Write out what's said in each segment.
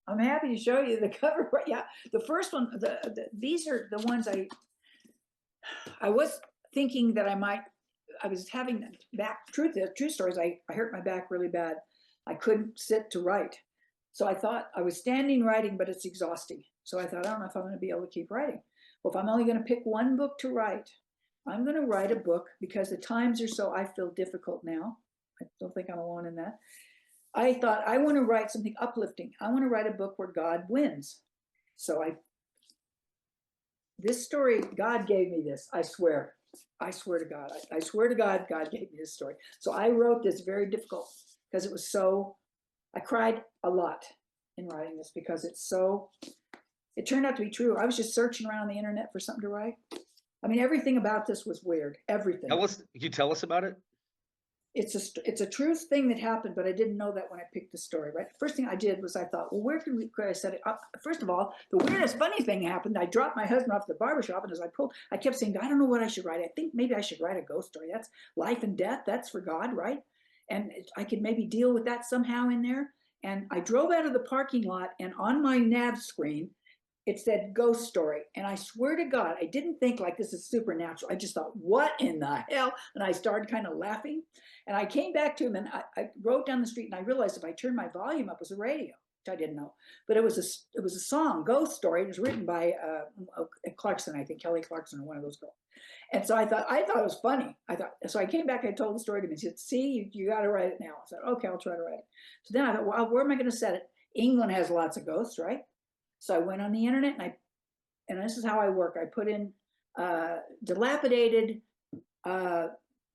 I'm happy to show you the cover. Yeah, the first one, these are the ones I was thinking that I was having back, true stories. I hurt my back really bad. I couldn't sit to write. So I thought I was standing writing, but it's exhausting. So I thought, I don't know if I'm going to be able to keep writing. Well, if I'm only going to pick one book to write, I'm going to write a book because the times are so, I feel difficult now. I don't think I'm alone in that. I thought I want to write something uplifting. I want to write a book where God wins. So this story, God gave me this. I swear. I swear to God. I swear to God, God gave me this story. So I wrote this very difficult because it was so, I cried a lot in writing this because it turned out to be true. I was just searching around the internet for something to write. I mean, everything about this was weird. Everything. Can you tell us about it? It's a true thing that happened, but I didn't know that when I picked the story, right? The first thing I did was I thought, well, could I set it up? First of all, the weirdest, funny thing happened. I dropped my husband off at the barbershop, and as I kept saying, I don't know what I should write. I think maybe I should write a ghost story. That's life and death. That's for God, right? And I could maybe deal with that somehow in there. And I drove out of the parking lot, and on my nav screen, it said ghost story. And I swear to God, I didn't think like this is supernatural. I just thought, what in the hell? And I started kind of laughing. And I came back to him and I rode down the street and I realized if I turned my volume up, it was a radio, which I didn't know. But it was a song, Ghost Story. It was written by Clarkson, I think, Kelly Clarkson or one of those girls. And so I thought it was funny. So I came back, I told the story to him. He said, see, you got to write it now. I said, okay, I'll try to write it. So then I thought, well, where am I going to set it? England has lots of ghosts, right? So I went on the internet and this is how I work. I put in dilapidated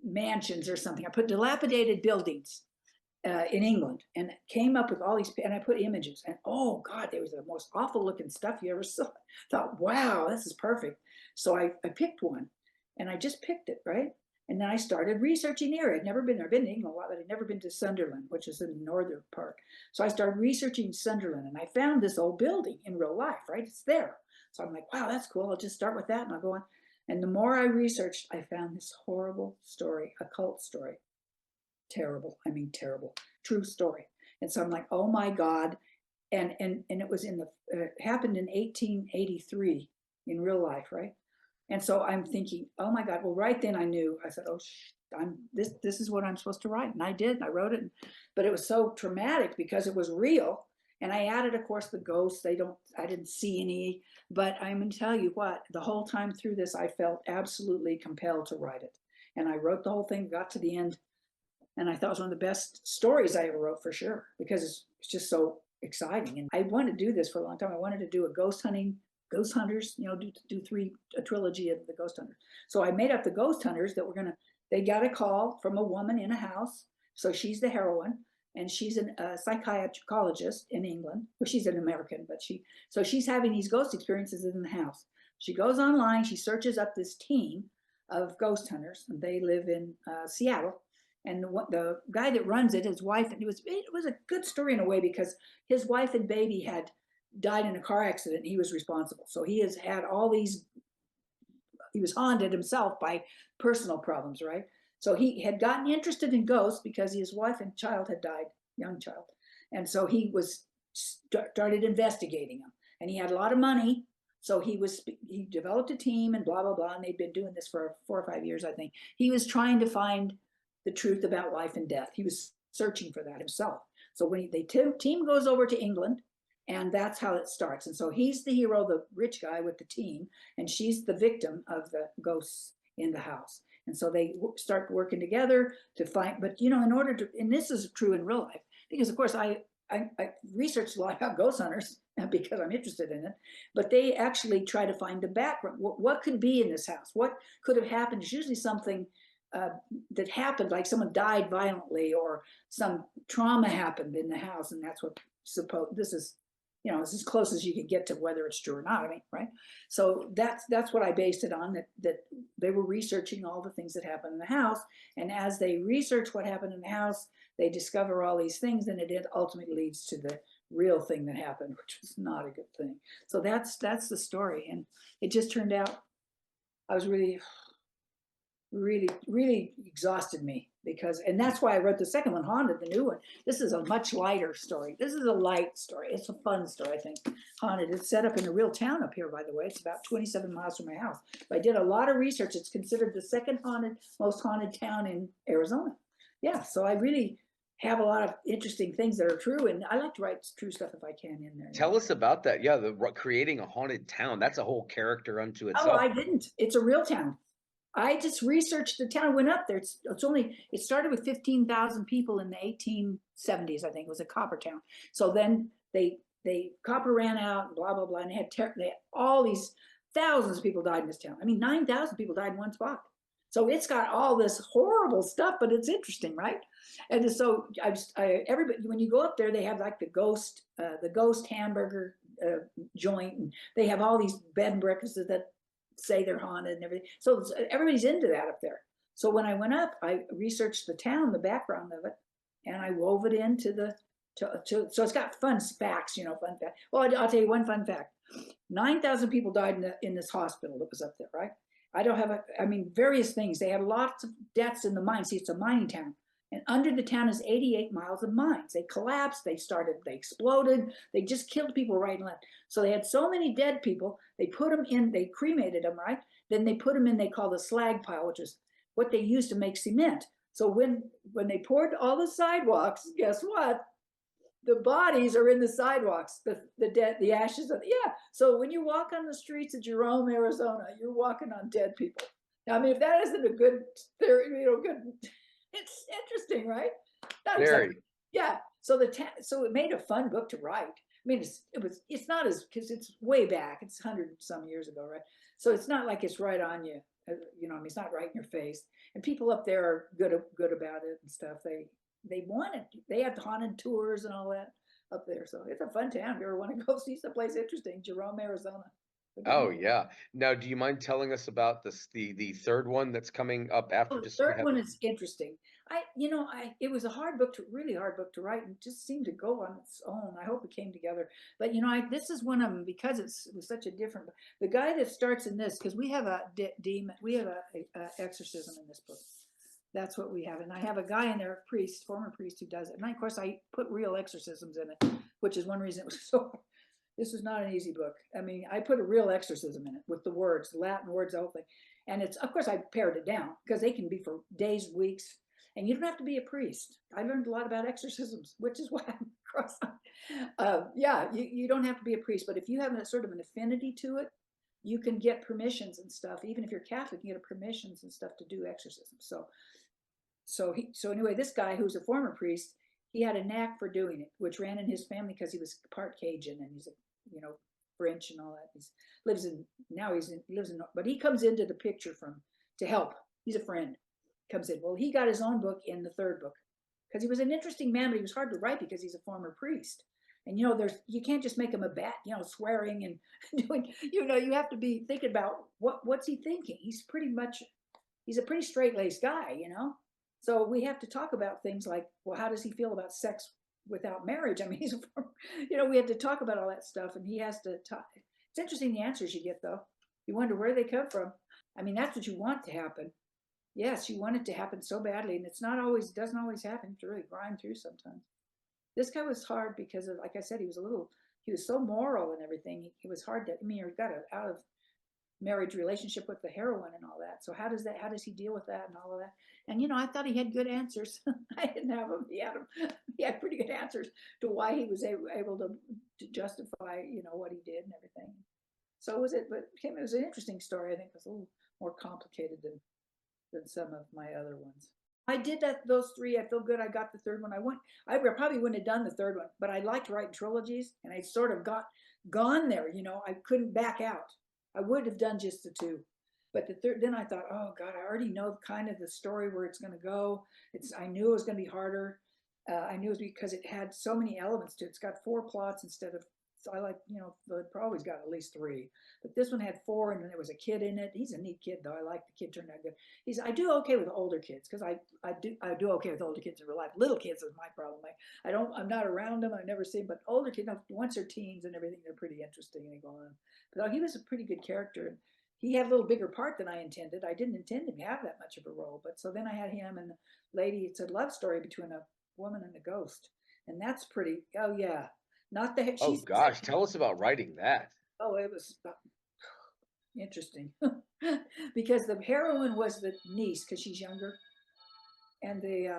mansions or something. I put dilapidated buildings in England and came up with all these, and I put images and oh God, they was the most awful looking stuff you ever saw. I thought, wow, this is perfect. So I picked one and I just picked it, right? And then I started researching the area. I'd never been there. I've been to England a lot, but I'd never been to Sunderland, which is in the northern part. So I started researching Sunderland and I found this old building in real life, right? It's there. So I'm like, wow, that's cool. I'll just start with that and I'll go on. And the more I researched, I found this horrible story, a cult story. Terrible. I mean, terrible. True story. And so I'm like, oh my God. And it was happened in 1883 in real life, right? And so I'm thinking, oh my God. Well, right then I knew. I said, oh, this is what I'm supposed to write. And I did. I wrote it. But it was so traumatic because it was real. And I added, of course, the ghosts. I didn't see any. But I'm going to tell you what, the whole time through this, I felt absolutely compelled to write it. And I wrote the whole thing, got to the end. And I thought it was one of the best stories I ever wrote for sure, because it's just so exciting. And I wanted to do this for a long time. I wanted to do a ghost hunters, do a trilogy of the ghost hunters. So I made up the ghost hunters they got a call from a woman in a house. So she's the heroine and she's a psychologist in England. Well, she's an American, but she's having these ghost experiences in the house. She goes online, she searches up this team of ghost hunters and they live in Seattle. And the guy that runs it, his wife, and it was a good story in a way because his wife and baby had died in a car accident and he was responsible. So he has had he was haunted himself by personal problems, right? So he had gotten interested in ghosts because his wife and child had died, young child. And so he started investigating them. And he had a lot of money. So he developed a team and blah, blah, blah. And they'd been doing this for 4 or 5 years, I think. He was trying to find the truth about life and death. He was searching for that himself. So when the team goes over to England, and that's how it starts. And so he's the hero, the rich guy with the team, and she's the victim of the ghosts in the house. And so they start working together to find, but in order to, and this is true in real life, because of course I researched a lot about ghost hunters because I'm interested in it, but they actually try to find the background. What could be in this house? What could have happened? It's usually something that happened, like someone died violently or some trauma happened in the house, and that's what this is as close as you can get to whether it's true or not. I mean, right? So that's what I based it on, that they were researching all the things that happened in the house, and as they research what happened in the house, they discover all these things, and it ultimately leads to the real thing that happened, which was not a good thing. So that's the story, and it just turned out I was really really, really exhausted me because, and that's why I wrote the second one, Haunted, the new one. This is a much lighter story. This is a light story. It's a fun story, I think. Haunted. It's set up in a real town up here, by the way. It's about 27 miles from my house. But I did a lot of research. It's considered the second most haunted town in Arizona. Yeah, so I really have a lot of interesting things that are true, and I like to write true stuff if I can in there. Tell us about that. Yeah, creating a haunted town. That's a whole character unto Oh, itself. I didn't. It's a real town. I just researched the town. I went up there. It started with 15,000 people in the 1870s, I think. It was a copper town. So then copper ran out and blah, blah, blah. And they had all these thousands of people died in this town. I mean, 9,000 people died in one spot. So it's got all this horrible stuff, but it's interesting, right? And so everybody, when you go up there, they have like the ghost hamburger joint, and they have all these bed and breakfasts that say they're haunted and everything. So everybody's into that up there. So when I went up, I researched the town, the background of it, and I wove it into so it's got fun facts, fun fact. Well, I'll tell you one fun fact. 9,000 people died in this hospital that was up there, right? I mean, various things. They had lots of deaths in the mines. See, it's a mining town. And under the town is 88 miles of mines. They collapsed, they exploded, they just killed people right and left. So they had so many dead people, they put them in, they cremated them, right? Then they put them in, they call the slag pile, which is what they used to make cement. So when they poured all the sidewalks, guess what? The bodies are in the sidewalks, the ashes of, yeah. So when you walk on the streets of Jerome, Arizona, you're walking on dead people. Now, I mean, if that isn't a good theory, good, it's interesting, right? Not exactly. Very. Yeah. So so it made a fun book to write. I mean, it's not as, because it's way back. It's 100 some years ago, right? So it's not like it's right on you. I mean, it's not right in your face. And people up there are good about it and stuff. They have haunted tours and all that up there. So it's a fun town. If you ever want to go see someplace interesting, Jerome, Arizona. Oh yeah. Now, do you mind telling us about the third one that's coming up after? Oh, the Just so we third have one is interesting. It was a really hard book to write, and just seemed to go on its own. I hope it came together. But this is one of them because it was such a different. The guy that starts in this, because we have a demon, we have a exorcism in this book. That's what we have, and I have a guy in there, former priest, who does it. And of course, I put real exorcisms in it, which is one reason it was so. This is not an easy book. I mean, I put a real exorcism in it with the words, Latin words, the whole thing. And it's, of course, I pared it down because they can be for days, weeks, and you don't have to be a priest. I learned a lot about exorcisms, which is why I'm cross. Yeah, you don't have to be a priest, but if you have a sort of an affinity to it, you can get permissions and stuff. Even if you're Catholic, you get permissions and stuff to do exorcisms. So anyway, this guy who's a former priest, he had a knack for doing it, which ran in his family because he was part Cajun and he's French and all that. He lives in, but he comes into the picture to help. He's a friend, comes in. Well, he got his own book in the third book because he was an interesting man, but he was hard to write because he's a former priest. And you can't just make him a bat, swearing and doing, you have to be thinking about what's he thinking. He's a pretty straight-laced guy, So we have to talk about things like, well, how does he feel about sex without marriage? I mean, we had to talk about all that stuff, and he has to talk. It's interesting the answers you get, though. You wonder where they come from. I mean, that's what you want to happen. Yes, you want it to happen so badly, and doesn't always happen. To really grind through sometimes. This guy was hard because of, like I said, he was so moral and everything. He was hard to, I mean, he got out of marriage relationship with the heroine and all that. So how does he deal with that and all of that? And I thought he had good answers. I didn't have them. He had pretty good answers to why he was able to justify, what he did and everything. So it was an interesting story. I think it was a little more complicated than some of my other ones. I did those three. I feel good. I got the third one. I probably wouldn't have done the third one, but I liked writing trilogies, and I sort of gone there. I couldn't back out. I would have done just the two, but the third. Then I thought, oh God, I already know kind of the story where it's going to go. I knew it was going to be harder. I knew it was because it had so many elements to it. It's got 4 plots instead of. So I like, they've always got at least 3, but this one had 4, and then there was a kid in it. He's a neat kid, though. I like the kid, turned out good. I do okay with older kids because I do okay with older kids in real life. Little kids is my problem. I'm not around them. I've never seen, but older kids, once they're teens and everything, they're pretty interesting and they go on. But he was a pretty good character. he had a little bigger part than I intended. I didn't intend him to have that much of a role, but so then I had him and the lady. It's a love story between a woman and a ghost, and that's pretty. Oh yeah, not the Oh she's gosh, tell us about writing that. oh it was interesting because the heroine was the niece because she's younger, and the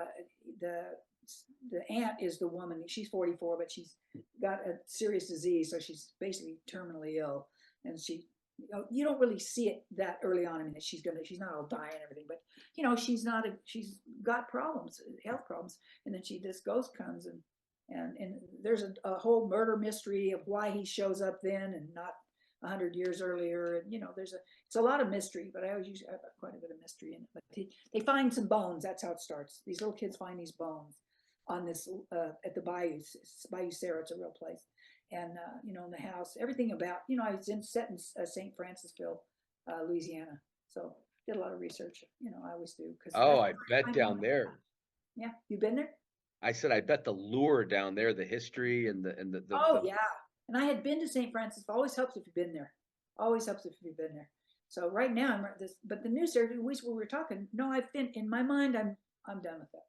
the aunt is the woman. She's 44, but she's got a serious disease, so she's basically terminally ill, and she. You don't really see it that early on. I mean, she's not all dying and everything, but she's got problems, health problems, and then this ghost comes and there's a whole murder mystery of why he shows up then and not 100 years earlier, and it's a lot of mystery, but I always use quite a bit of mystery in it. But they find some bones. That's how it starts. These little kids find these bones on this at the Bayou Sarah. It's a real place, and in the house, everything about it's set in St. Francisville, Louisiana. So did a lot of research. I always do because Oh, that's I bet I down there. yeah. You been there? I said I bet the lure down there, the history and Oh the yeah. And I had been to St. Francis. Always helps if you've been there. Always helps if you've been there. So right now I'm this, but the news there, we were talking. No, I've been in my mind. I'm done with that.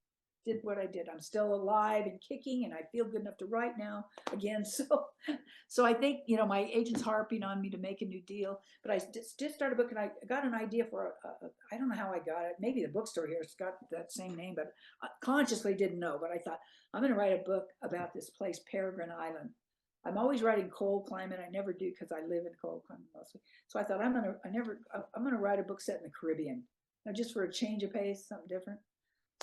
Did what I did. I'm still alive and kicking, and I feel good enough to write now again. So I think my agent's harping on me to make a new deal. But I just started a book, and I got an idea for I don't know how I got it. Maybe the bookstore here has got that same name, but I consciously didn't know. But I thought I'm going to write a book about this place, Peregrine Island. I'm always writing cold climate. I never do because I live in cold climate mostly. So I thought I'm gonna write a book set in the Caribbean, just for a change of pace, something different.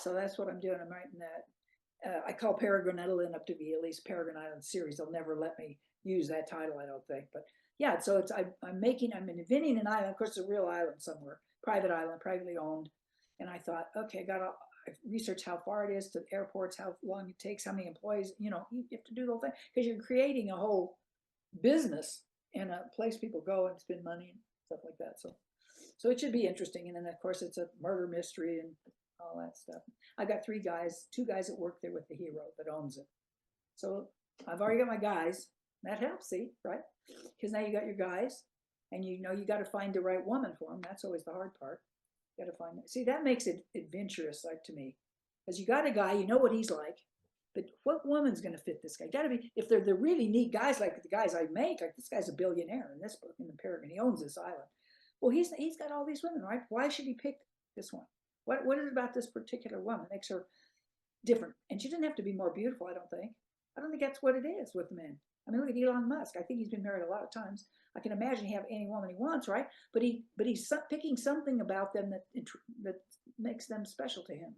So that's what I'm doing. I'm writing that. I call Peregrine. That'll end up to be at least Peregrine Island series. They'll never let me use that title, I don't think. But yeah, so I'm inventing an island. Of course, it's a real island somewhere, private island, privately owned. And I thought, okay, I research how far it is to the airports, how long it takes, how many employees. You have to do the whole thing because you're creating a whole business and a place people go and spend money and stuff like that. So it should be interesting. And then of course it's a murder mystery and all that stuff. I got two guys that work there with the hero that owns it. So I've already got my guys. That helps, see, right? Because now you got your guys, and you got to find the right woman for them. That's always the hard part. You got to find it. See, that makes it adventurous, like to me, because you got a guy, you know what he's like, but what woman's going to fit this guy? Got to be if they're the really neat guys like the guys I make. Like this guy's a billionaire in this book in the Peregrine. He owns this island. Well, he's got all these women, right? Why should he pick this one? What is it about this particular woman makes her different? And she didn't have to be more beautiful, I don't think. I don't think that's what it is with men. I mean, look at Elon Musk. I think he's been married a lot of times. I can imagine he have any woman he wants, right? But he's picking something about them that makes them special to him.